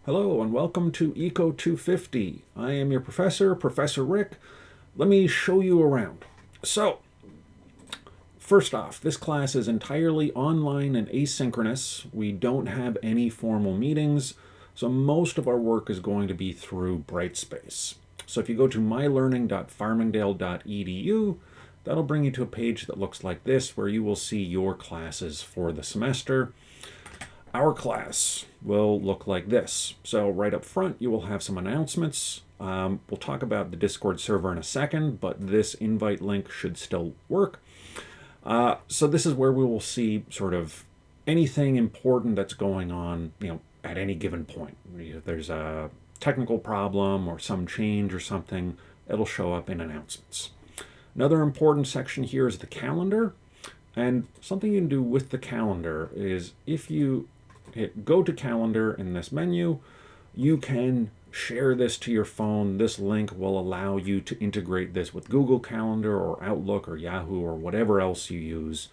Hello and welcome to Eco 250. I am your professor, Professor Rick. Let me show you around. So, first off, this class is entirely online and asynchronous. We don't have any formal meetings, so most of our work is going to be through Brightspace. So if you go to mylearning.farmingdale.edu, that'll bring you to a page that looks like this, where you will see your classes for the semester. Our class will look like this. So right up front, you will have some announcements. We'll talk about the Discord server in a second, but this invite link should still work. So this is where we will see sort of anything important that's going on, at any given point. If there's a technical problem or some change or something, it'll show up in announcements. Another important section here is the calendar. And something you can do with the calendar is if you hit go to calendar in this menu, you can share this to your phone. This link will allow you to integrate this with Google Calendar or Outlook or Yahoo or whatever else you use.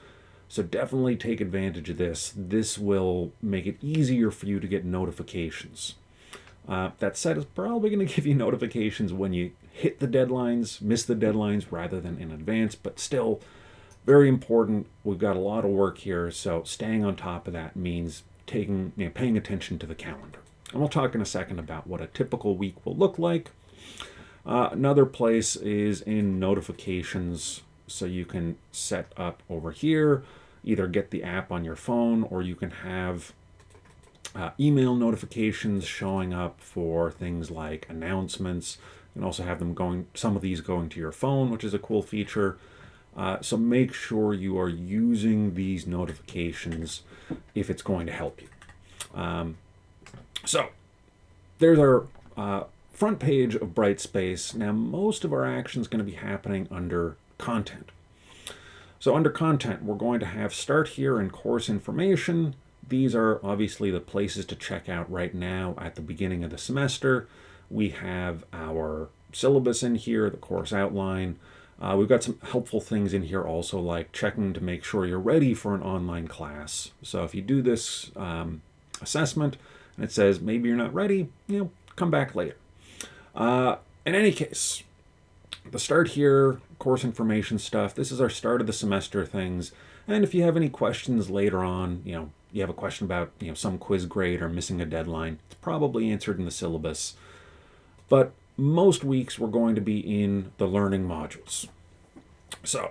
So definitely take advantage of this. This will make it easier for you to get notifications. That said, it's probably going to give you notifications when you hit the deadlines, miss the deadlines rather than in advance, but still very important. We've got a lot of work here, so staying on top of that means paying attention to the calendar. And we'll talk in a second about what a typical week will look like. Another place is in notifications, so you can set up over here, either get the app on your phone, or you can have email notifications showing up for things like announcements. You can also have them some of these going to your phone, which is a cool feature. So make sure you are using these notifications if it's going to help you. So there's our front page of Brightspace. Now most of our action is going to be happening under content. So under content, we're going to have start here and course information. These are obviously the places to check out right now at the beginning of the semester. We have our syllabus in here, the course outline. We've got some helpful things in here also, like checking to make sure you're ready for an online class. So if you do this assessment and it says maybe you're not ready, come back later. In any case, the start here, course information stuff, this is our start of the semester things. And if you have any questions later on, you have a question about some quiz grade or missing a deadline, it's probably answered in the syllabus. But most weeks we're going to be in the learning modules. So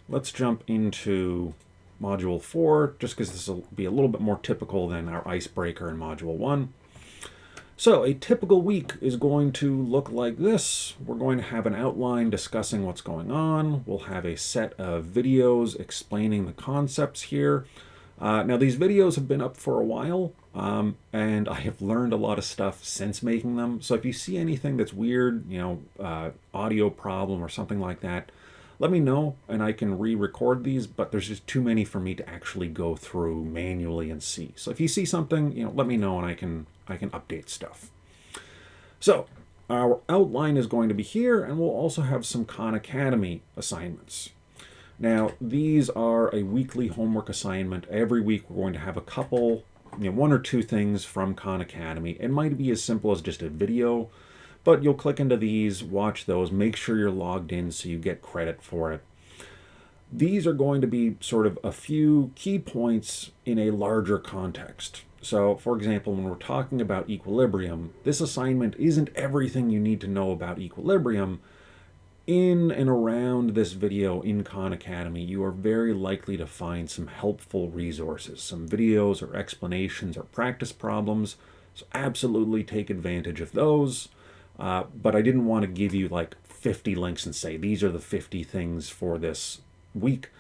let's jump into module 4, just because this will be a little bit more typical than our icebreaker in module 1. So a typical week is going to look like this. We're going to have an outline discussing what's going on. We'll have a set of videos explaining the concepts here. Now these videos have been up for a while, and I have learned a lot of stuff since making them. So if you see anything that's weird, audio problem or something like that, let me know and I can re-record these, but there's just too many for me to actually go through manually and see. So if you see something, let me know and I can update stuff. So our outline is going to be here, and we'll also have some Khan Academy assignments. Now, these are a weekly homework assignment. Every week we're going to have a couple, one or two things from Khan Academy. It might be as simple as just a video, but you'll click into these, watch those, make sure you're logged in so you get credit for it. These are going to be sort of a few key points in a larger context. So, for example, when we're talking about equilibrium, this assignment isn't everything you need to know about equilibrium. In and around this video in Khan Academy, you are very likely to find some helpful resources, some videos or explanations or practice problems. So absolutely take advantage of those. But I didn't want to give you like 50 links and say, these are the 50 things for this week.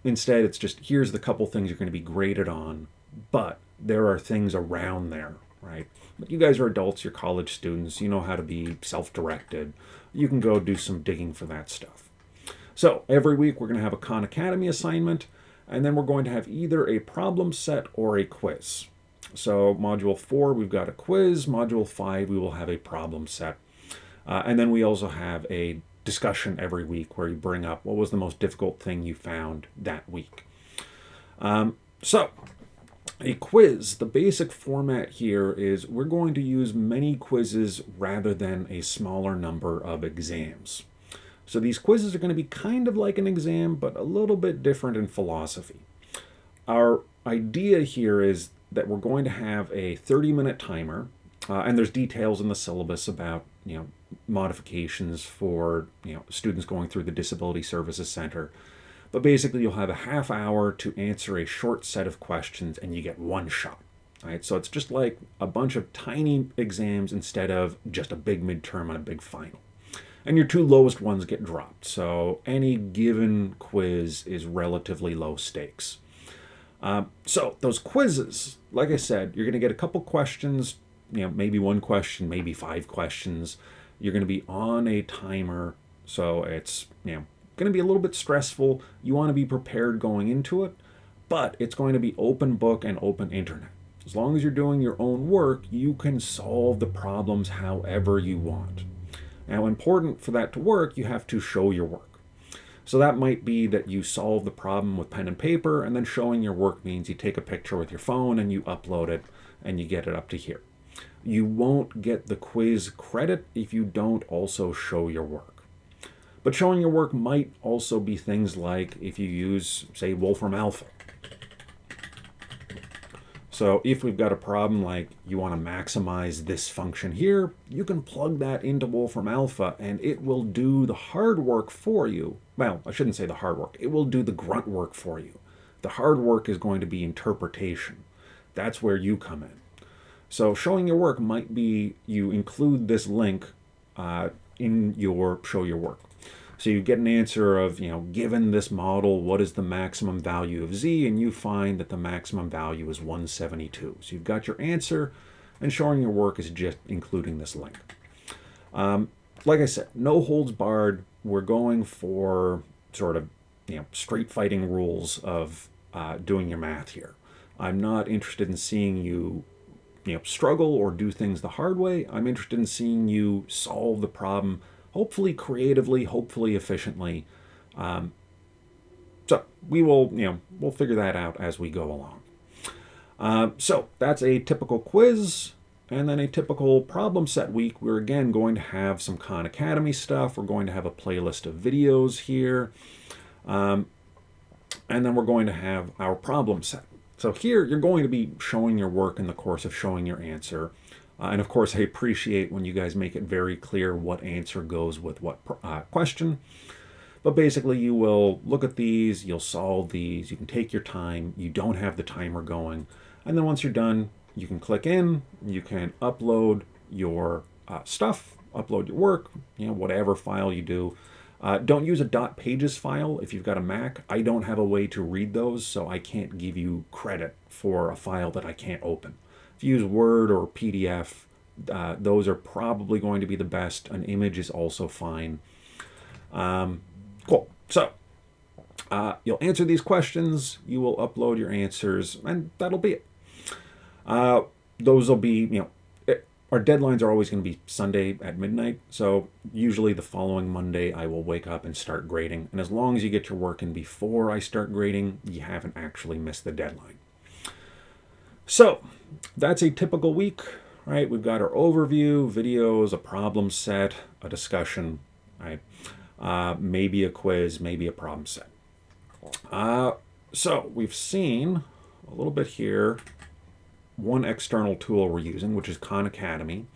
Instead, it's just, here's the couple things you're going to be graded on, but there are things around there, right? But you guys are adults, you're college students, you know how to be self-directed. You can go do some digging for that stuff. So every week we're going to have a Khan Academy assignment, and then we're going to have either a problem set or a quiz. So module 4, we've got a quiz. Module 5, we will have a problem set. And then we also have a discussion every week where you bring up what was the most difficult thing you found that week. So A quiz, the basic format here is we're going to use many quizzes rather than a smaller number of exams. So these quizzes are going to be kind of like an exam, but a little bit different in philosophy. Our idea here is that we're going to have a 30-minute timer, and there's details in the syllabus about modifications for students going through the Disability Services Center. But basically, you'll have a half hour to answer a short set of questions, and you get one shot. Right? So it's just like a bunch of tiny exams instead of just a big midterm and a big final. And your two lowest ones get dropped. So any given quiz is relatively low stakes. So those quizzes, like I said, you're going to get a couple questions, maybe one question, maybe 5 questions. You're going to be on a timer, so it's going to be a little bit stressful. You want to be prepared going into it, but it's going to be open book and open internet. As long as you're doing your own work, you can solve the problems however you want. Now, important for that to work, you have to show your work. So that might be that you solve the problem with pen and paper, and then showing your work means you take a picture with your phone and you upload it and you get it up to here. You won't get the quiz credit if you don't also show your work. But showing your work might also be things like if you use, say, Wolfram Alpha. So if we've got a problem like you want to maximize this function here, you can plug that into Wolfram Alpha and it will do the hard work for you. Well, I shouldn't say the hard work. It will do the grunt work for you. The hard work is going to be interpretation. That's where you come in. So showing your work might be you include this link in your show your work. So you get an answer of, given this model, what is the maximum value of z? And you find that the maximum value is 172. So you've got your answer, and showing your work is just including this link. Like I said, no holds barred. We're going for sort of, straight fighting rules of doing your math here. I'm not interested in seeing you, struggle or do things the hard way. I'm interested in seeing you solve the problem hopefully creatively, hopefully efficiently. So we will, we'll figure that out as we go along. So that's a typical quiz, and then a typical problem set week. We're again going to have some Khan Academy stuff. We're going to have a playlist of videos here. And then we're going to have our problem set. So here you're going to be showing your work in the course of showing your answer. And of course, I appreciate when you guys make it very clear what answer goes with what question. But basically, you will look at these, you'll solve these, you can take your time, you don't have the timer going. And then once you're done, you can click in, you can upload your stuff, upload your work, whatever file you do. Don't use a .pages file if you've got a Mac. I don't have a way to read those, so I can't give you credit for a file that I can't open. If you use Word or PDF, those are probably going to be the best. An image is also fine. Cool. So you'll answer these questions, you will upload your answers, and that'll be it. Those will be, our deadlines are always going to be Sunday at midnight. So usually the following Monday, I will wake up and start grading. And as long as you get your work in before I start grading, you haven't actually missed the deadline. So that's a typical week, right? We've got our overview, videos, a problem set, a discussion, right? Maybe a quiz, maybe a problem set. So we've seen a little bit here, one external tool we're using, which is Khan Academy.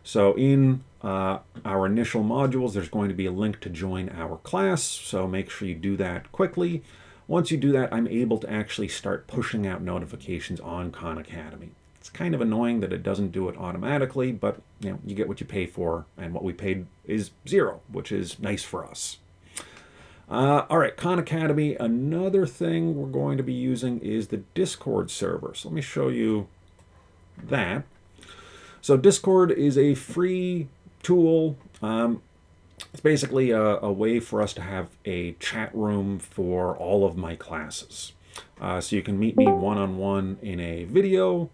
So in our initial modules, there's going to be a link to join our class. So make sure you do that quickly. Once you do that, I'm able to actually start pushing out notifications on Khan Academy. It's kind of annoying that it doesn't do it automatically, but you get what you pay for, and what we paid is 0, which is nice for us. All right, Khan Academy. Another thing we're going to be using is the Discord server. So let me show you that. So Discord is a free tool. It's basically a way for us to have a chat room for all of my classes. So you can meet me one-on-one in a video.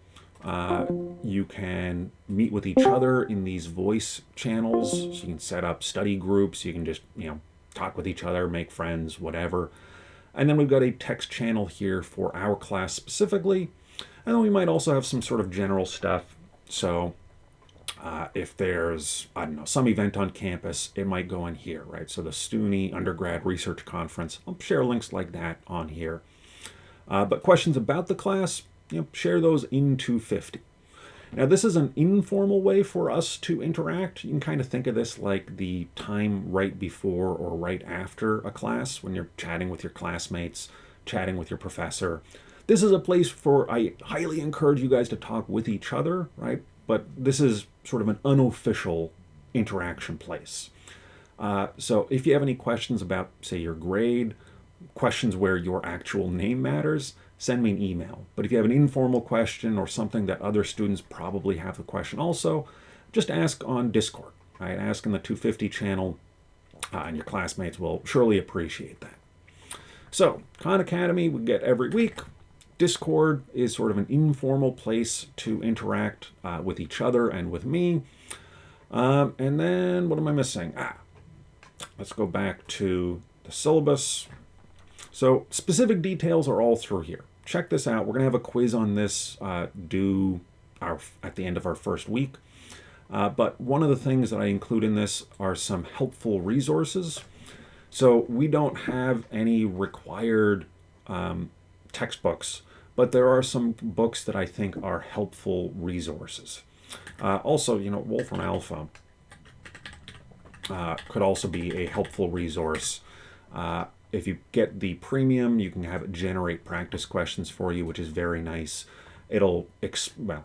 You can meet with each other in these voice channels. So you can set up study groups. You can just, talk with each other, make friends, whatever. And then we've got a text channel here for our class specifically. And then we might also have some sort of general stuff. So if there's, I don't know, some event on campus, it might go in here, right? So the STUNY Undergrad Research Conference, I'll share links like that on here. But questions about the class, share those in 250. Now, this is an informal way for us to interact. You can kind of think of this like the time right before or right after a class when you're chatting with your classmates, chatting with your professor. This is a place I highly encourage you guys to talk with each other, right? But this is sort of an unofficial interaction place. So if you have any questions about, say, your grade, questions where your actual name matters, send me an email. But if you have an informal question or something that other students probably have the question also, just ask on Discord, right? Ask in the 250 channel, and your classmates will surely appreciate that. So, Khan Academy we get every week. Discord is sort of an informal place to interact with each other and with me. And then, what am I missing? Let's go back to the syllabus. So specific details are all through here. Check this out. We're going to have a quiz on this due at the end of our first week. But one of the things that I include in this are some helpful resources. So we don't have any required textbooks, but there are some books that I think are helpful resources. Also, Wolfram Alpha could also be a helpful resource. If you get the premium, you can have it generate practice questions for you, which is very nice. It'll,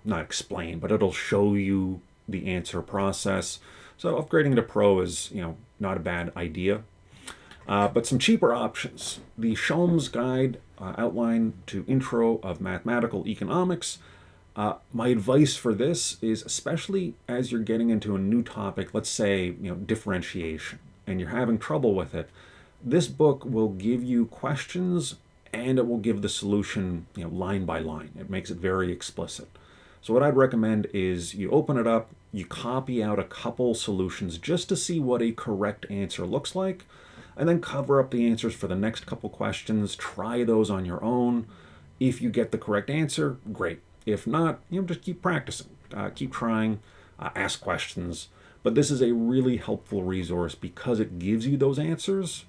not explain, but it'll show you the answer process. So upgrading to Pro is, not a bad idea. But some cheaper options. The Sholmes Guide Outline to Intro of Mathematical Economics. My advice for this is, especially as you're getting into a new topic, let's say, differentiation, and you're having trouble with it, this book will give you questions and it will give the solution, line by line. It makes it very explicit. So what I'd recommend is you open it up, you copy out a couple solutions just to see what a correct answer looks like, and then cover up the answers for the next couple questions. Try those on your own. If you get the correct answer, great. If not, just keep practicing, keep trying, ask questions. But this is a really helpful resource because it gives you those answers,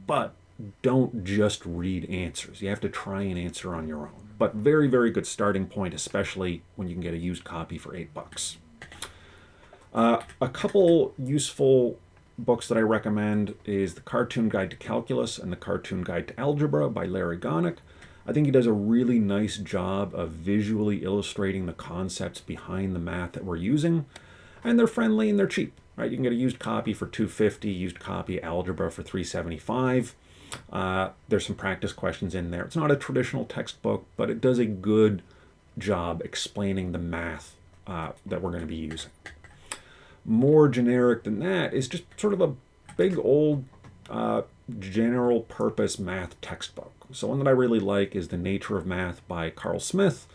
but don't just read answers. You have to try and answer on your own. But very, very good starting point, especially when you can get a used copy for $8. A couple useful books that I recommend is The Cartoon Guide to Calculus and The Cartoon Guide to Algebra by Larry Gonick. I think he does a really nice job of visually illustrating the concepts behind the math that we're using. And they're friendly and they're cheap, right? You can get a used copy for $250, used copy Algebra for $375. There's some practice questions in there. It's not a traditional textbook, but it does a good job explaining the math that we're going to be using. More generic than that is just sort of a big old general purpose math textbook. So one that I really like is The Nature of Math by Carl Smith.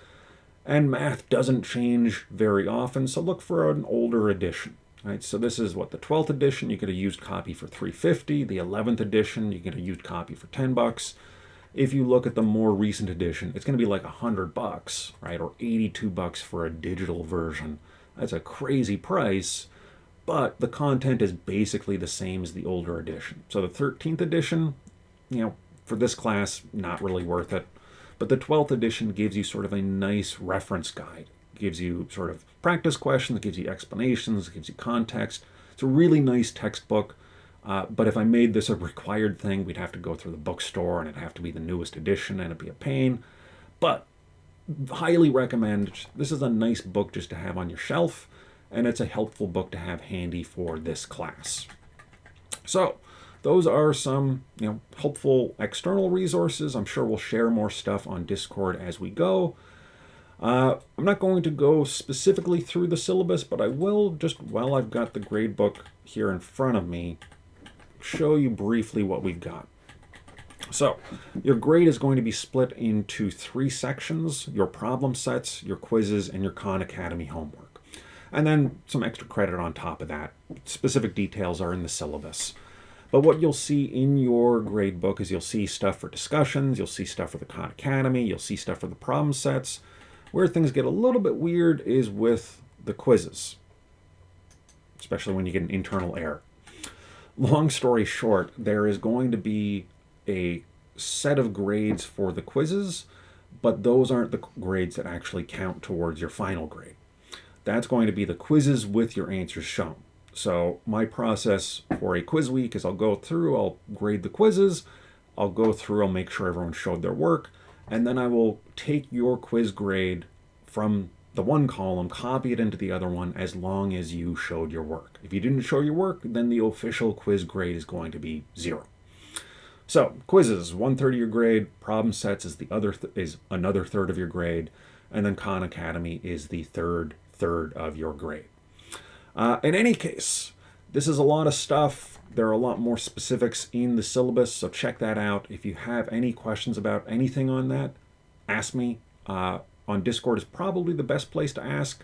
And math doesn't change very often, so look for an older edition. Right? So this is the 12th edition. You get a used copy for $350. The 11th edition, you get a used copy for $10. If you look at the more recent edition, it's going to be like $100, right? Or $82 for a digital version. That's a crazy price, but the content is basically the same as the older edition. So the 13th edition, for this class, not really worth it. But the 12th edition gives you sort of a nice reference guide. It gives you sort of practice questions, gives you explanations, gives you context. It's a really nice textbook. But if I made this a required thing, we'd have to go through the bookstore and it'd have to be the newest edition and it'd be a pain. But highly recommend. This is a nice book just to have on your shelf, and it's a helpful book to have handy for this class. So those are some helpful external resources. I'm sure we'll share more stuff on Discord as we go. I'm not going to go specifically through the syllabus, but I will, just while I've got the grade book here in front of me, show you briefly what we've got. So your grade is going to be split into 3 sections: your problem sets, your quizzes, and your Khan Academy homework. And then some extra credit on top of that. Specific details are in the syllabus. But what you'll see in your grade book is you'll see stuff for discussions, you'll see stuff for the Khan Academy, you'll see stuff for the problem sets. Where things get a little bit weird is with the quizzes, especially when you get an internal error. Long story short, there is going to be a set of grades for the quizzes, but those aren't the grades that actually count towards your final grade. That's going to be the quizzes with your answers shown. So my process for a quiz week is I'll go through, I'll grade the quizzes, I'll go through, I'll make sure everyone showed their work, and then I will take your quiz grade from the one column, copy it into the other one as long as you showed your work. If you didn't show your work, then the official quiz grade is going to be 0. So quizzes, 1/3 of your grade, problem sets is is another third of your grade, and then Khan Academy is the third of your grade. In any case, this is a lot of stuff. There are a lot more specifics in the syllabus, so check that out. If you have any questions about anything on that, ask me. On Discord is probably the best place to ask,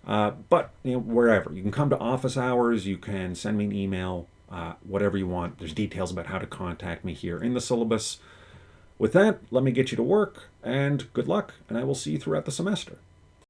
but wherever. You can come to office hours, you can send me an email, whatever you want. There's details about how to contact me here in the syllabus. With that, let me get you to work, and good luck, and I will see you throughout the semester.